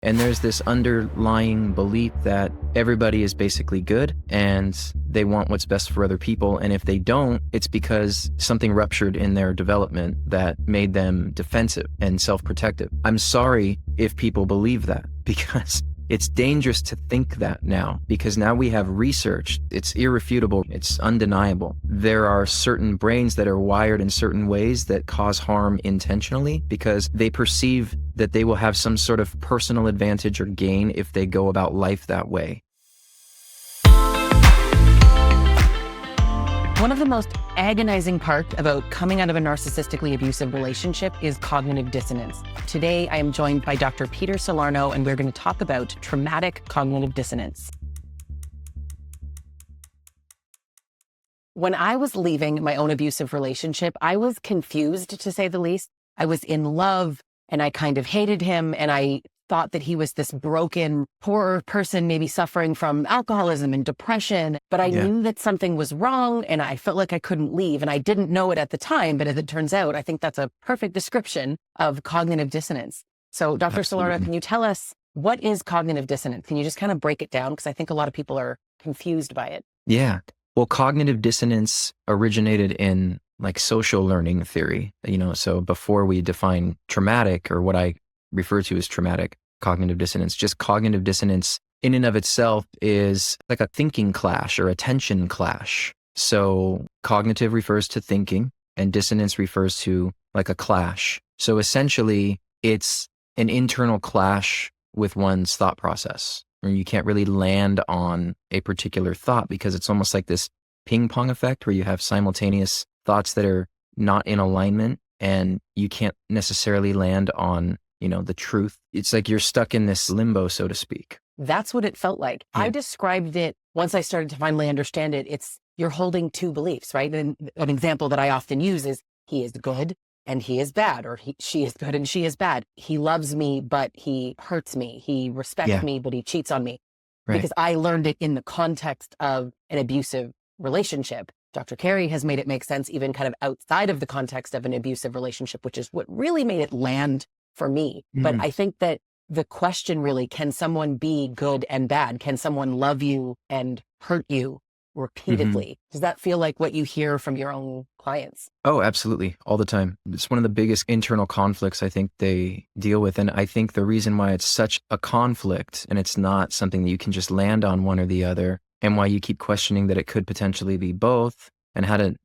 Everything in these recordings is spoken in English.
And there's this underlying belief that everybody is basically good and they want what's best for other people. And if they don't, it's because something ruptured in their development that made them defensive and self-protective. I'm sorry if people believe that, because it's dangerous to think that now, because now we have research. It's irrefutable. It's undeniable. There are certain brains that are wired in certain ways that cause harm intentionally because they perceive that they will have some sort of personal advantage or gain if they go about life that way. One of the most agonizing parts about coming out of a narcissistically abusive relationship is cognitive dissonance. Today, I am joined by Dr. Peter Salerno, and we're going to talk about traumatic cognitive dissonance. When I was leaving my own abusive relationship, I was confused, to say the least. I was in love, and I kind of hated him, and I thought that he was this broken, poor person, maybe suffering from alcoholism and depression, but I knew that something was wrong and I felt like I couldn't leave, and I didn't know it at the time, but as it turns out, I think that's a perfect description of cognitive dissonance. So Dr. Salerno, can you tell us what is cognitive dissonance? Can you just kind of break it down? Because I think a lot of people are confused by it. Yeah. Well, cognitive dissonance originated in like social learning theory, so before we define traumatic, or what I refer to as traumatic cognitive dissonance, just cognitive dissonance in and of itself is like a thinking clash or attention clash. So cognitive refers to thinking and dissonance refers to like a clash. So essentially it's an internal clash with one's thought process, and you can't really land on a particular thought because it's almost like this ping pong effect where you have simultaneous thoughts that are not in alignment and you can't necessarily land on the truth. It's like you're stuck in this limbo, so to speak. That's what it felt like. Yeah. I described it, once I started to finally understand it, it's you're holding two beliefs, right? And an example that I often use is he is good and he is bad, or she is good and she is bad. He loves me, but he hurts me. He respects me, but he cheats on me. Right. Because I learned it in the context of an abusive relationship. Dr. Kerry has made it make sense even kind of outside of the context of an abusive relationship, which is what really made it land for me. But I think that the question really, can someone be good and bad? Can someone love you and hurt you repeatedly? Does that feel like what you hear from your own clients? Oh, absolutely. All the time. It's one of the biggest internal conflicts I think they deal with. And I think the reason why it's such a conflict and it's not something that you can just land on one or the other, and why you keep questioning that it could potentially be both and how to,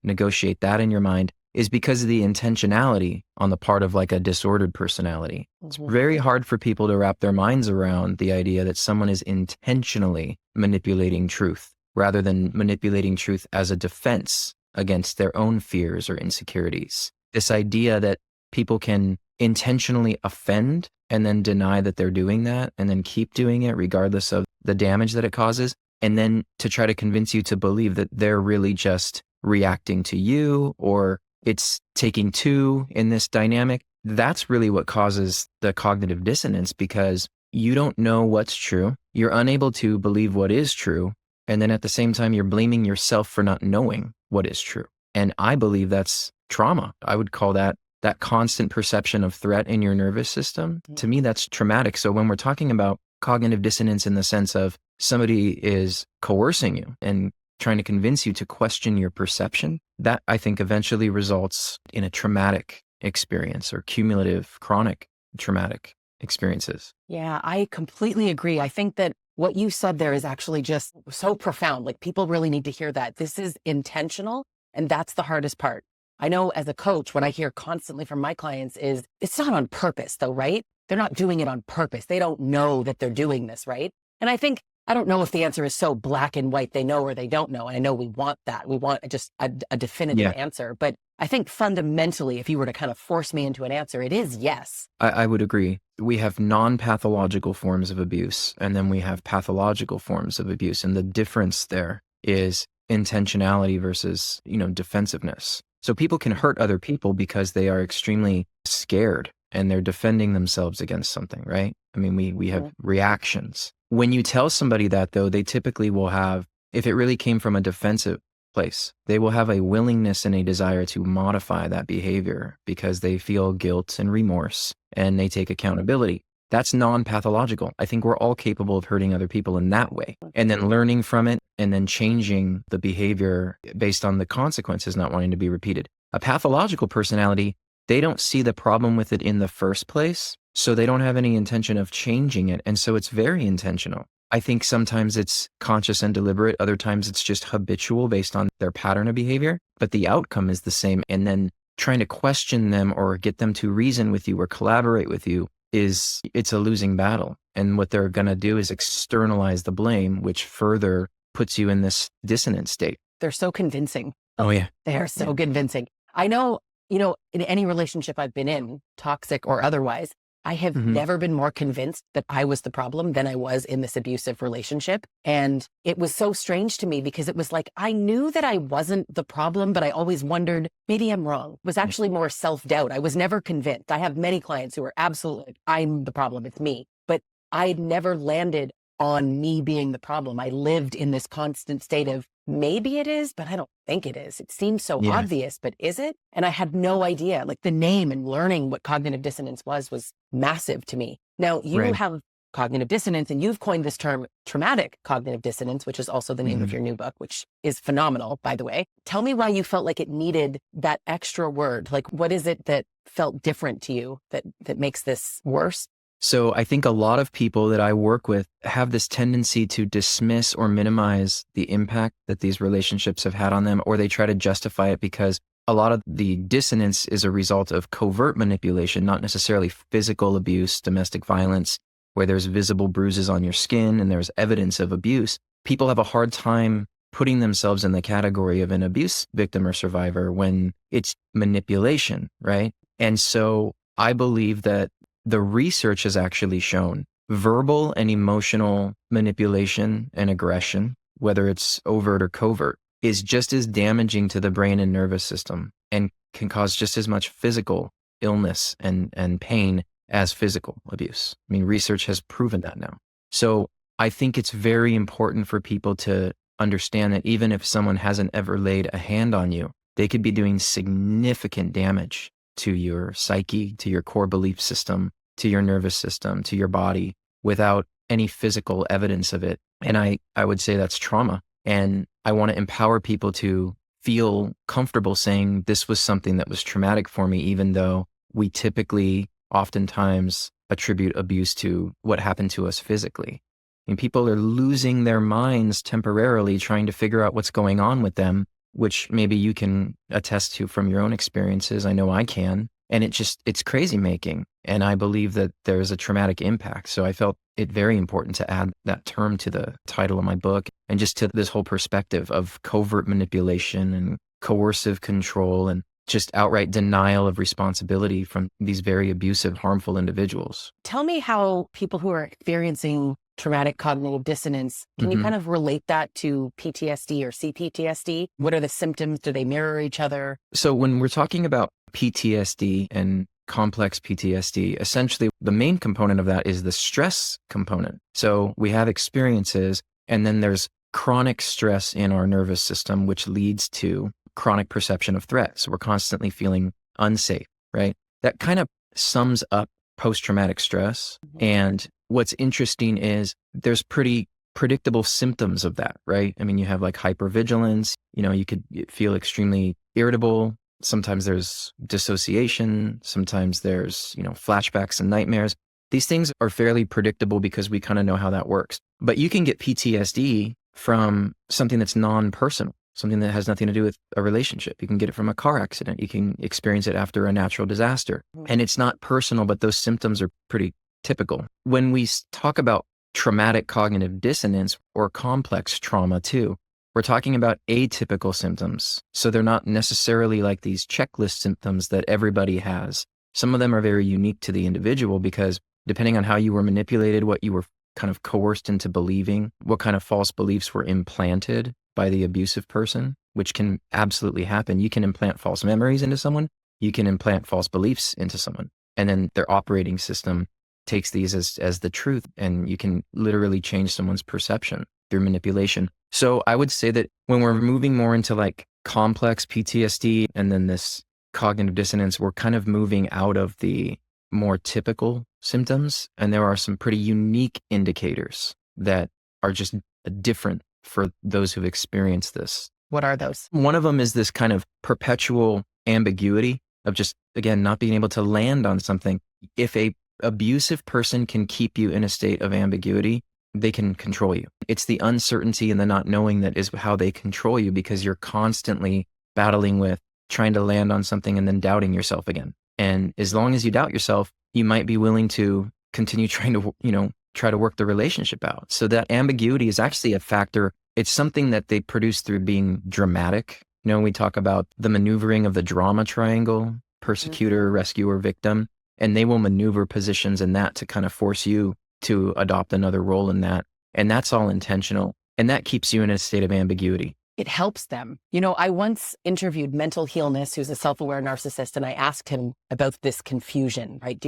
negotiate that in your mind, is because of the intentionality on the part of like a disordered personality. It's very hard for people to wrap their minds around the idea that someone is intentionally manipulating truth rather than manipulating truth as a defense against their own fears or insecurities. This idea that people can intentionally offend and then deny that they're doing that and then keep doing it regardless of the damage that it causes, and then to try to convince you to believe that they're really just reacting to you, or it's taking two in this dynamic. That's really what causes the cognitive dissonance, because you don't know what's true. You're unable to believe what is true. And then at the same time, you're blaming yourself for not knowing what is true. And I believe that's trauma. I would call that constant perception of threat in your nervous system. To me, that's traumatic. So when we're talking about cognitive dissonance in the sense of somebody is coercing you and trying to convince you to question your perception, that I think eventually results in a traumatic experience or cumulative chronic traumatic experiences. Yeah, I completely agree. I think that what you said there is actually just so profound. Like, people really need to hear that. This is intentional, and that's the hardest part. I know as a coach, what I hear constantly from my clients is, it's not on purpose though, right? They're not doing it on purpose. They don't know that they're doing this, right? And I don't know if the answer is so black and white, they know or they don't know. And I know we want that. We want just a definitive answer. But I think fundamentally, if you were to kind of force me into an answer, it is yes. I would agree. We have non-pathological forms of abuse, and then we have pathological forms of abuse. And the difference there is intentionality versus, defensiveness. So people can hurt other people because they are extremely scared and they're defending themselves against something, right? I mean, we have reactions. When you tell somebody that, though, they typically will have, if it really came from a defensive place, they will have a willingness and a desire to modify that behavior because they feel guilt and remorse and they take accountability. That's non-pathological. I think we're all capable of hurting other people in that way. And then learning from it and then changing the behavior based on the consequences, not wanting to be repeated. A pathological personality, they don't see the problem with it in the first place, so they don't have any intention of changing it. And so it's very intentional. I think sometimes it's conscious and deliberate. Other times it's just habitual based on their pattern of behavior, but the outcome is the same. And then trying to question them or get them to reason with you or collaborate with you it's a losing battle. And what they're going to do is externalize the blame, which further puts you in this dissonant state. They're so convincing. Oh, yeah. They are so convincing. I know, in any relationship I've been in, toxic or otherwise, I have never been more convinced that I was the problem than I was in this abusive relationship. And it was so strange to me because it was like, I knew that I wasn't the problem, but I always wondered, maybe I'm wrong. It was actually more self-doubt. I was never convinced. I have many clients who are absolutely, I'm the problem, it's me. But I never landed on me being the problem. I lived in this constant state of, maybe it is, but I don't think it is. It seems so obvious, but is it? And I had no idea. Like the name and learning what cognitive dissonance was massive to me. Now you have cognitive dissonance and you've coined this term traumatic cognitive dissonance, which is also the name of your new book, which is phenomenal, by the way. Tell me why you felt like it needed that extra word. Like what is it that felt different to you that makes this worse? So I think a lot of people that I work with have this tendency to dismiss or minimize the impact that these relationships have had on them, or they try to justify it because a lot of the dissonance is a result of covert manipulation, not necessarily physical abuse, domestic violence, where there's visible bruises on your skin and there's evidence of abuse. People have a hard time putting themselves in the category of an abuse victim or survivor when it's manipulation, right? And so I believe that the research has actually shown verbal and emotional manipulation and aggression, whether it's overt or covert, is just as damaging to the brain and nervous system and can cause just as much physical illness and pain as physical abuse. I mean, research has proven that now. So I think it's very important for people to understand that even if someone hasn't ever laid a hand on you, they could be doing significant damage to your psyche, to your core belief system, to your nervous system, to your body without any physical evidence of it. And I would say that's trauma. And I want to empower people to feel comfortable saying this was something that was traumatic for me, even though we typically oftentimes attribute abuse to what happened to us physically. I mean, people are losing their minds temporarily trying to figure out what's going on with them, which maybe you can attest to from your own experiences. I know I can. And it's crazy making. And I believe that there's a traumatic impact. So I felt it very important to add that term to the title of my book and just to this whole perspective of covert manipulation and coercive control and just outright denial of responsibility from these very abusive, harmful individuals. Tell me how people who are experiencing traumatic cognitive dissonance, can you kind of relate that to PTSD or CPTSD? What are the symptoms? Do they mirror each other? So when we're talking about PTSD and complex PTSD, essentially the main component of that is the stress component. So we have experiences and then there's chronic stress in our nervous system, which leads to chronic perception of threat. So we're constantly feeling unsafe, right? That kind of sums up post-traumatic stress. And what's interesting is there's pretty predictable symptoms of that, right? I mean, you have like hypervigilance, you could feel extremely irritable. Sometimes there's dissociation. Sometimes there's, flashbacks and nightmares. These things are fairly predictable because we kind of know how that works. But you can get PTSD from something that's non-personal, something that has nothing to do with a relationship. You can get it from a car accident. You can experience it after a natural disaster. And it's not personal, but those symptoms are pretty typical. When we talk about traumatic cognitive dissonance or complex trauma too, we're talking about atypical symptoms. So they're not necessarily like these checklist symptoms that everybody has. Some of them are very unique to the individual because depending on how you were manipulated, what you were kind of coerced into believing, what kind of false beliefs were implanted by the abusive person, which can absolutely happen. You can implant false memories into someone. You can implant false beliefs into someone. And then their operating system takes these as the truth. And you can literally change someone's perception through manipulation. So I would say that when we're moving more into like complex PTSD and then this cognitive dissonance, we're kind of moving out of the more typical symptoms, and there are some pretty unique indicators that are just different for those who've experienced this. What are those? One of them is this kind of perpetual ambiguity of just, again, not being able to land on something. If a abusive person can keep you in a state of ambiguity, they can control you. It's the uncertainty and the not knowing that is how they control you, because you're constantly battling with trying to land on something and then doubting yourself again. And as long as you doubt yourself, you might be willing to continue trying to, try to work the relationship out. So that ambiguity is actually a factor. It's something that they produce through being dramatic. We talk about the maneuvering of the drama triangle, persecutor, rescuer, victim, and they will maneuver positions in that to kind of force you to adopt another role in that. And that's all intentional. And that keeps you in a state of ambiguity. It helps them. I once interviewed Mental Healness, who's a self-aware narcissist, and I asked him about this confusion, right?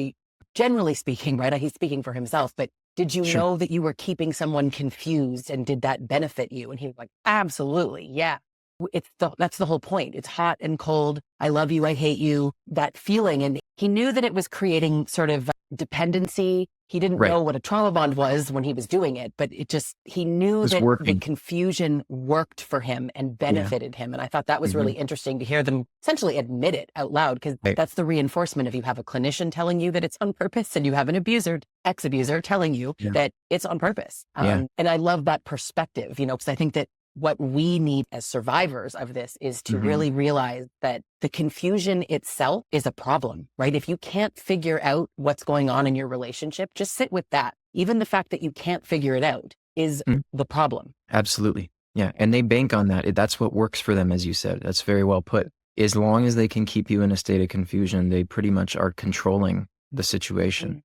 Generally speaking, right? He's speaking for himself, but did you know that you were keeping someone confused, and did that benefit you? And he was like, absolutely. Yeah. That's the whole point. It's hot and cold. I love you. I hate you. That feeling. And he knew that it was creating sort of dependency. He didn't know what a trauma bond was when he was doing it, but he knew that the confusion worked for him and benefited him. And I thought that was really interesting to hear them essentially admit it out loud, because that's the reinforcement of you have a clinician telling you that it's on purpose, and you have an ex-abuser telling you that it's on purpose. And I love that perspective, because I think that what we need as survivors of this is to really realize that the confusion itself is a problem, right? If you can't figure out what's going on in your relationship, just sit with that. Even the fact that you can't figure it out is the problem. Absolutely. Yeah. And they bank on that. That's what works for them, as you said. That's very well put. As long as they can keep you in a state of confusion, they pretty much are controlling the situation,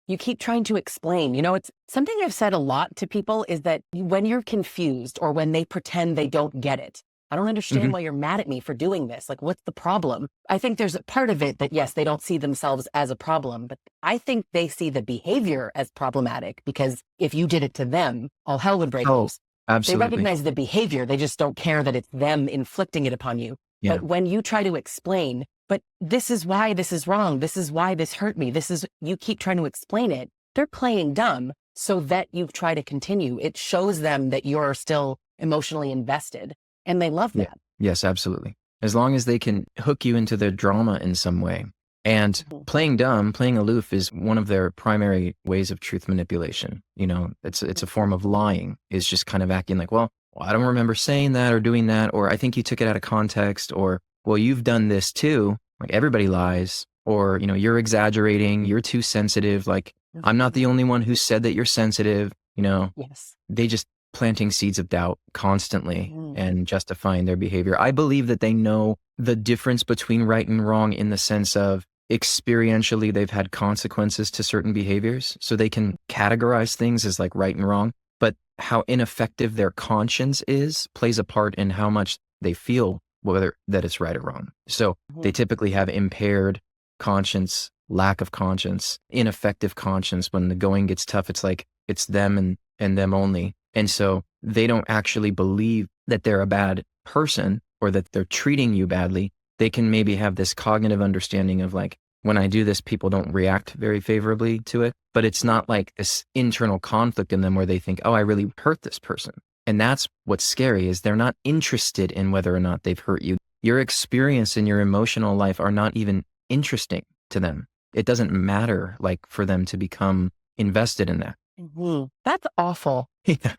You keep trying to explain. It's something I've said a lot to people, is that when you're confused or when they pretend they don't get it, I don't understand why you're mad at me for doing this. Like, what's the problem? I think there's a part of it that, yes, they don't see themselves as a problem, but I think they see the behavior as problematic, because if you did it to them, all hell would break loose. Absolutely. They recognize the behavior. They just don't care that it's them inflicting it upon you. Yeah. But when you try to explain, but this is why this is wrong, this is why this hurt me, you keep trying to explain it, they're playing dumb so that you try to continue. It shows them that you're still emotionally invested, and they love that. Yes, absolutely. As long as they can hook you into their drama in some way. And playing dumb, playing aloof is one of their primary ways of truth manipulation. It's a form of lying, is just kind of acting like, well, I don't remember saying that or doing that, or I think you took it out of context, or, well, you've done this too. Like, everybody lies, or, you're exaggerating, you're too sensitive. Like, I'm not the only one who said that you're sensitive, Yes. They just planting seeds of doubt constantly and justifying their behavior. I believe that they know the difference between right and wrong, in the sense of experientially they've had consequences to certain behaviors, so they can categorize things as like right and wrong. But how ineffective their conscience is plays a part in how much they feel whether that it's right or wrong. So they typically have impaired conscience, lack of conscience, ineffective conscience. When the going gets tough, it's like it's them and them only. And so they don't actually believe that they're a bad person or that they're treating you badly. They can maybe have this cognitive understanding of like, when I do this, people don't react very favorably to it, but it's not like this internal conflict in them where they think, oh, I really hurt this person. And that's what's scary, is they're not interested in whether or not they've hurt you. Your experience and your emotional life are not even interesting to them. It doesn't matter, like, for them to become invested in that. That's awful. Yeah.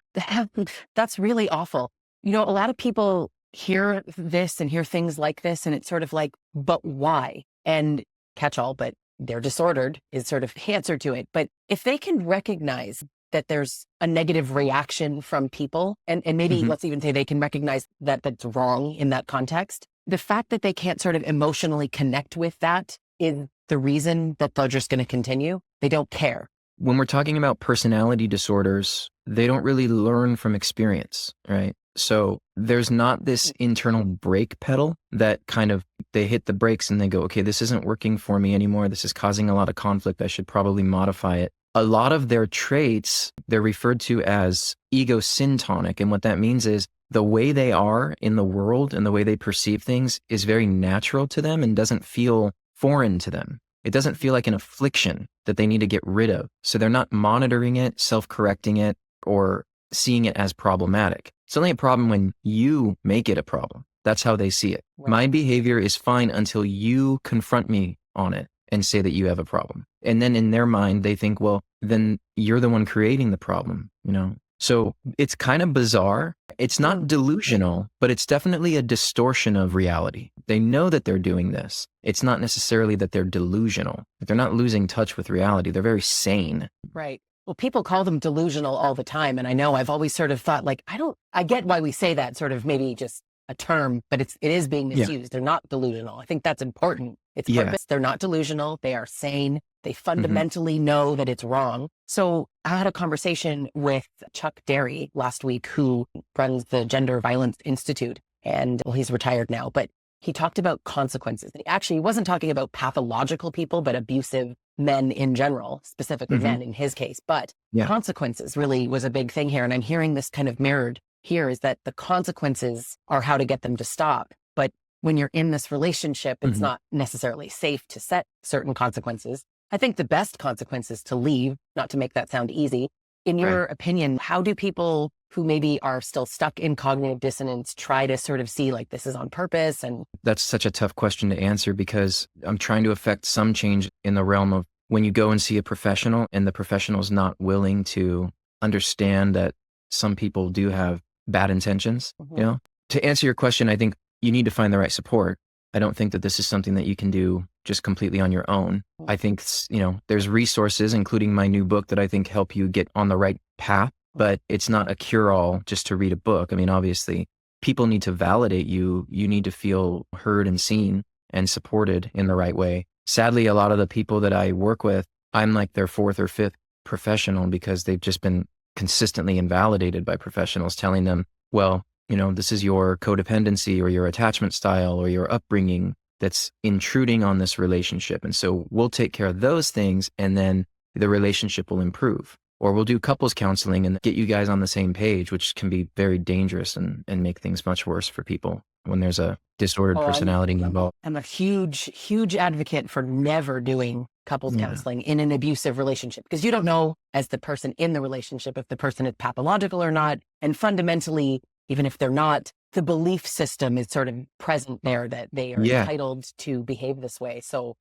That's really awful. A lot of people hear this and hear things like this, and it's sort of like, but why? And catch all, but they're disordered is sort of the answer to it. But if they can recognize that there's a negative reaction from people, and maybe let's even say they can recognize that that's wrong in that context, the fact that they can't sort of emotionally connect with that is the reason that they're just going to continue. They don't care. When we're talking about personality disorders, they don't really learn from experience, right? So there's not this internal brake pedal that kind of, they hit the brakes and they go, okay, this isn't working for me anymore. This is causing a lot of conflict. I should probably modify it. A lot of their traits, they're referred to as egosyntonic. And what that means is the way they are in the world and the way they perceive things is very natural to them and doesn't feel foreign to them. It doesn't feel like an affliction that they need to get rid of. So they're not monitoring it, self-correcting it, or seeing it as problematic. It's only a problem when you make it a problem. That's how they see it. Right. My behavior is fine until you confront me on it and say that you have a problem. And then in their mind, they think, well, then you're the one creating the problem, you know? So it's kind of bizarre. It's not delusional, but it's definitely a distortion of reality. They know that they're doing this. It's not necessarily that they're delusional. They're not losing touch with reality. They're very sane. Right. Well, people call them delusional all the time. And I know I've always sort of thought like, I get why we say that, sort of maybe just a term, but it is being misused. They're not delusional. I think that's important. It's purpose. They're not delusional. They are sane. They fundamentally know that it's wrong. So I had a conversation with Chuck Derry last week, who runs the Gender Violence Institute. And well, he's retired now, but he talked about consequences. He wasn't talking about pathological people, but abusive men in general, specifically men in his case. But consequences really was a big thing here. And I'm hearing this kind of mirrored here, is that the consequences are how to get them to stop. But when you're in this relationship, it's not necessarily safe to set certain consequences. I think the best consequence is to leave, not to make that sound easy. In your opinion, how do people who maybe are still stuck in cognitive dissonance try to sort of see like this is on purpose? And that's such a tough question to answer, because I'm trying to affect some change in the realm of when you go and see a professional and the professional is not willing to understand that some people do have bad intentions, you know? To answer your question, I think you need to find the right support. I don't think that this is something that you can do just completely on your own. I think, you know, there's resources, including my new book, that I think help you get on the right path, but it's not a cure-all just to read a book. I mean, obviously, people need to validate you. You need to feel heard and seen and supported in the right way. Sadly, a lot of the people that I work with, I'm like their fourth or fifth professional, because they've just been consistently invalidated by professionals telling them, well, you know, this is your codependency or your attachment style or your upbringing that's intruding on this relationship. And so we'll take care of those things, and then the relationship will improve. Or we'll do couples counseling and get you guys on the same page, which can be very dangerous and make things much worse for people when there's a disordered personality involved. I'm a huge advocate for never doing couples counseling in an abusive relationship, because you don't know, as the person in the relationship, if the person is pathological or not. And fundamentally, even if they're not, the belief system is sort of present there that they are entitled to behave this way. So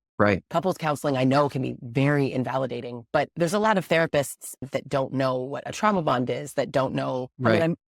couples counseling, I know, can be very invalidating, but there's a lot of therapists that don't know what a trauma bond is, that don't know.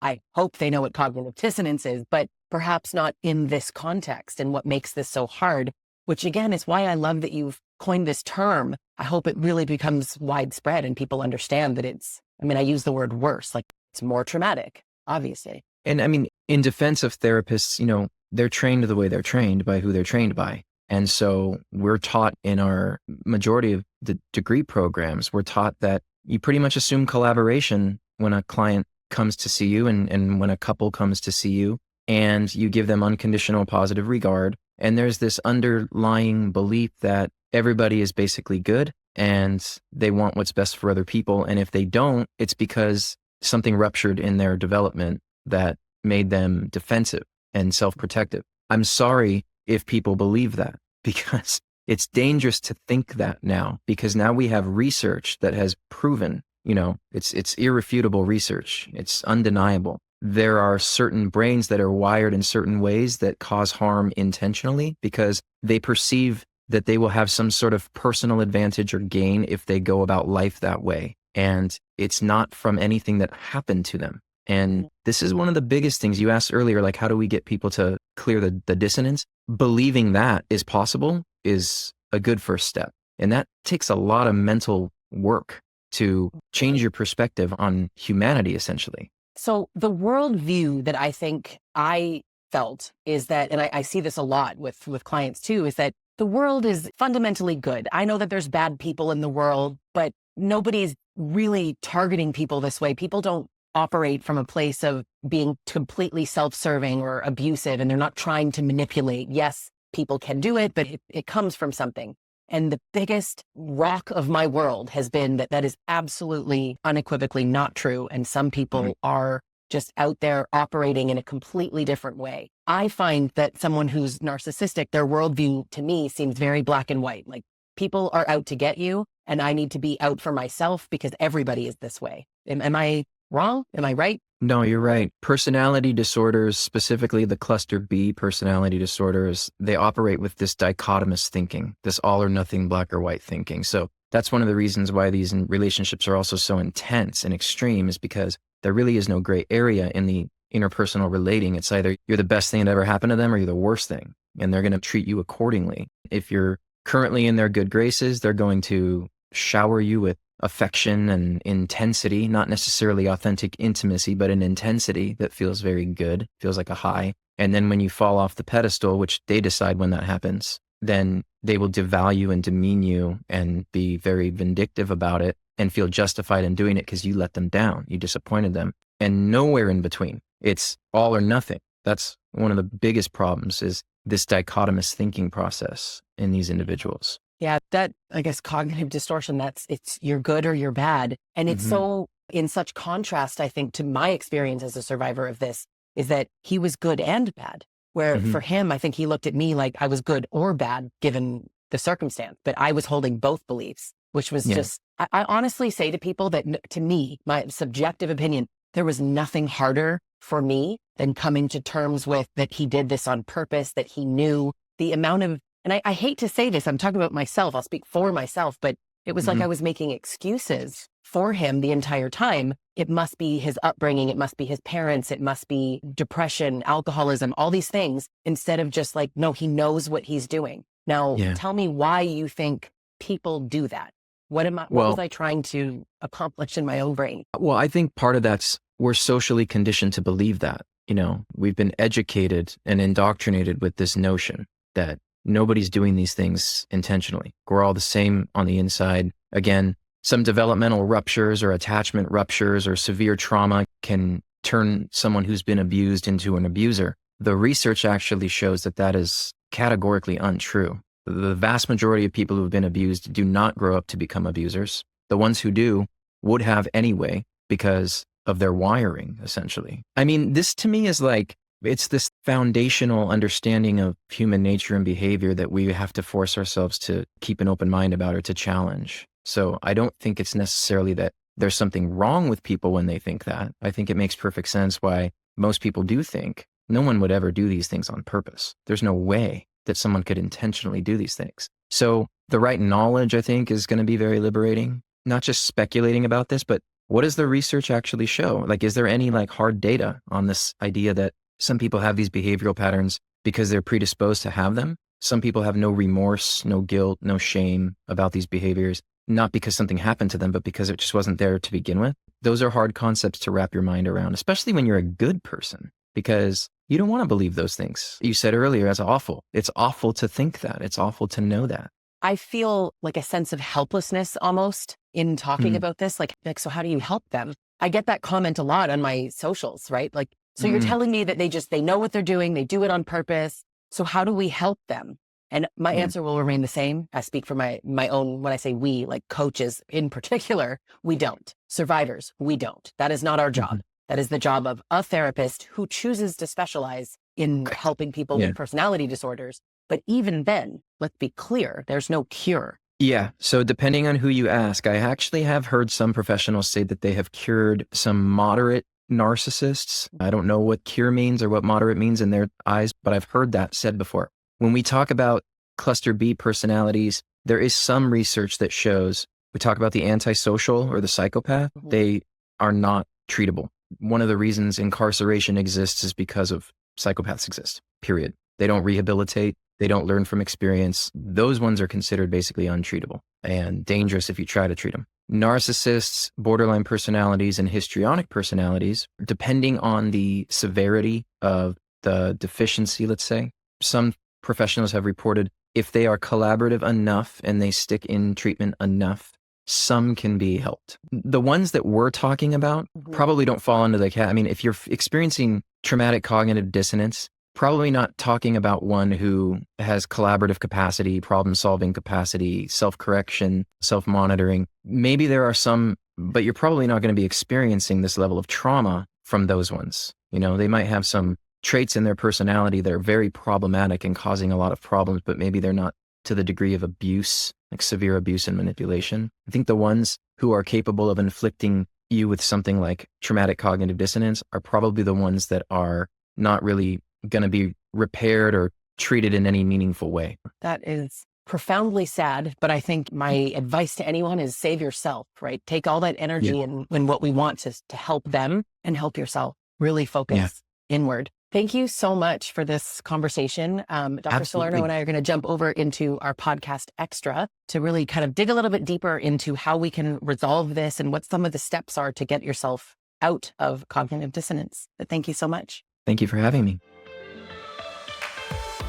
I hope they know what cognitive dissonance is, but perhaps not in this context and what makes this so hard, which again is why I love that you've coined this term. I hope it really becomes widespread and people understand that it's, I mean, I use the word worse, like it's more traumatic, obviously. And I mean, in defense of therapists, you know, they're trained the way they're trained by who they're trained by. And so we're taught in our majority of the degree programs, we're taught that you pretty much assume collaboration when a client comes to see you and when a couple comes to see you, and you give them unconditional positive regard. And there's this underlying belief that everybody is basically good and they want what's best for other people. And if they don't, it's because something ruptured in their development that made them defensive and self-protective. I'm sorry if people believe that, because it's dangerous to think that now, because now we have research that has proven, you know, it's irrefutable research. It's undeniable. There are certain brains that are wired in certain ways that cause harm intentionally because they perceive that they will have some sort of personal advantage or gain if they go about life that way. And it's not from anything that happened to them. And this is one of the biggest things you asked earlier, like how do we get people to clear the dissonance? Believing that is possible is a good first step. And that takes a lot of mental work to change your perspective on humanity, essentially. So the worldview that I think I felt is that, and I see this a lot with clients too, is that the world is fundamentally good. I know that there's bad people in the world, but nobody's really targeting people this way. People don't operate from a place of being completely self-serving or abusive, and they're not trying to manipulate. Yes, people can do it, but it comes from something. And the biggest rock of my world has been that is absolutely unequivocally not true. And some people are just out there operating in a completely different way. I find that someone who's narcissistic, their worldview to me seems very black and white. Like people are out to get you and I need to be out for myself because everybody is this way. Am I wrong? Am I right? No, you're right. Personality disorders, specifically the cluster B personality disorders, they operate with this dichotomous thinking, this all or nothing, black or white thinking. So that's one of the reasons why these relationships are also so intense and extreme, is because there really is no gray area in the interpersonal relating. It's either you're the best thing that ever happened to them or you're the worst thing, and they're going to treat you accordingly. If you're currently in their good graces, they're going to shower you with affection and intensity, not necessarily authentic intimacy, but an intensity that feels very good, feels like a high. And then when you fall off the pedestal, which they decide when that happens, then they will devalue and demean you and be very vindictive about it and feel justified in doing it because you let them down, you disappointed them, and nowhere in between. It's all or nothing. That's one of the biggest problems, is this dichotomous thinking process in these individuals. Yeah, that, I guess, cognitive distortion, it's you're good or you're bad. And it's so in such contrast, I think, to my experience as a survivor of this, is that he was good and bad. Where for him, I think he looked at me like I was good or bad given the circumstance, but I was holding both beliefs, which was just, I honestly say to people that, to me, my subjective opinion, there was nothing harder for me than coming to terms with that he did this on purpose, that he knew the amount of, and I hate to say this, I'm talking about myself, I'll speak for myself, but it was like I was making excuses for him the entire time. It must be his upbringing, it must be his parents, it must be depression, alcoholism, all these things, instead of just like, no, he knows what he's doing. Now, tell me why you think people do that. What was I trying to accomplish in my own brain? Well, I think part of that's, we're socially conditioned to believe that. You know, we've been educated and indoctrinated with this notion that nobody's doing these things intentionally. We're all the same on the inside. Again, some developmental ruptures or attachment ruptures or severe trauma can turn someone who's been abused into an abuser. The research actually shows that that is categorically untrue. The vast majority of people who have been abused do not grow up to become abusers. The ones who do would have anyway because of their wiring, essentially. I mean, this to me is like, it's this foundational understanding of human nature and behavior that we have to force ourselves to keep an open mind about or to challenge. So I don't think it's necessarily that there's something wrong with people when they think that. I think it makes perfect sense why most people do think no one would ever do these things on purpose. There's no way that someone could intentionally do these things. So the right knowledge, I think, is going to be very liberating. Not just speculating about this, but what does the research actually show? Like, is there any like hard data on this idea that some people have these behavioral patterns because they're predisposed to have them? Some people have no remorse, no guilt, no shame about these behaviors, not because something happened to them, but because it just wasn't there to begin with. Those are hard concepts to wrap your mind around, especially when you're a good person, because you don't want to believe those things. You said earlier, that's awful. It's awful to think that. It's awful to know that. I feel like a sense of helplessness almost in talking about this. Like, so how do you help them? I get that comment a lot on my socials, right? Like, so you're telling me that they know what they're doing. They do it on purpose. So how do we help them? And my answer will remain the same. I speak for my own, when I say we, like coaches in particular, we don't. Survivors, we don't. That is not our job. That is the job of a therapist who chooses to specialize in helping people with personality disorders. But even then, let's be clear, there's no cure. Yeah. So depending on who you ask, I actually have heard some professionals say that they have cured some moderate narcissists. I don't know what cure means or what moderate means in their eyes, but I've heard that said before. When we talk about cluster B personalities, there is some research that shows, we talk about the antisocial or the psychopath, they are not treatable. One of the reasons incarceration exists is because of psychopaths exist, period. They don't rehabilitate. They don't learn from experience. Those ones are considered basically untreatable and dangerous if you try to treat them. Narcissists, borderline personalities, and histrionic personalities, depending on the severity of the deficiency, let's say, some professionals have reported if they are collaborative enough and they stick in treatment enough, some can be helped. The ones that we're talking about probably don't fall into the cat. I mean, if you're experiencing traumatic cognitive dissonance, probably not talking about one who has collaborative capacity, problem-solving capacity, self-correction, self-monitoring. Maybe there are some, but you're probably not going to be experiencing this level of trauma from those ones. You know, they might have some traits in their personality that are very problematic and causing a lot of problems, but maybe they're not to the degree of abuse, like severe abuse and manipulation. I think the ones who are capable of inflicting you with something like traumatic cognitive dissonance are probably the ones that are not really going to be repaired or treated in any meaningful way. That is profoundly sad, but I think my advice to anyone is save yourself, right? Take all that energy and what we want to help them and help yourself. Really focus inward. Thank you so much for this conversation. Dr. Salerno and I are going to jump over into our podcast extra to really kind of dig a little bit deeper into how we can resolve this and what some of the steps are to get yourself out of cognitive dissonance. But thank you so much. Thank you for having me.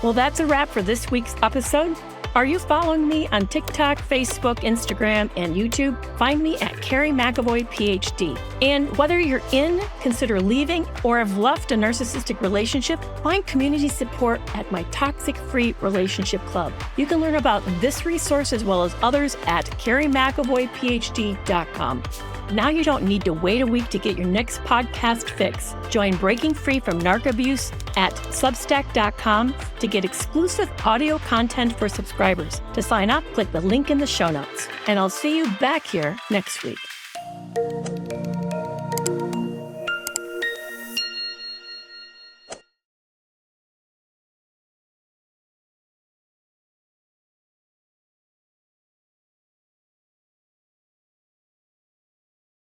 Well, that's a wrap for this week's episode. Are you following me on TikTok, Facebook, Instagram, and YouTube? Find me at Kerry McAvoy, PhD. And whether you're in, consider leaving, or have left a narcissistic relationship, find community support at my Toxic Free Relationship Club. You can learn about this resource as well as others at kerrymcavoyphd.com. Now you don't need to wait a week to get your next podcast fix. Join Breaking Free from Narc Abuse at substack.com to get exclusive audio content for subscribers. To sign up, click the link in the show notes. And I'll see you back here next week.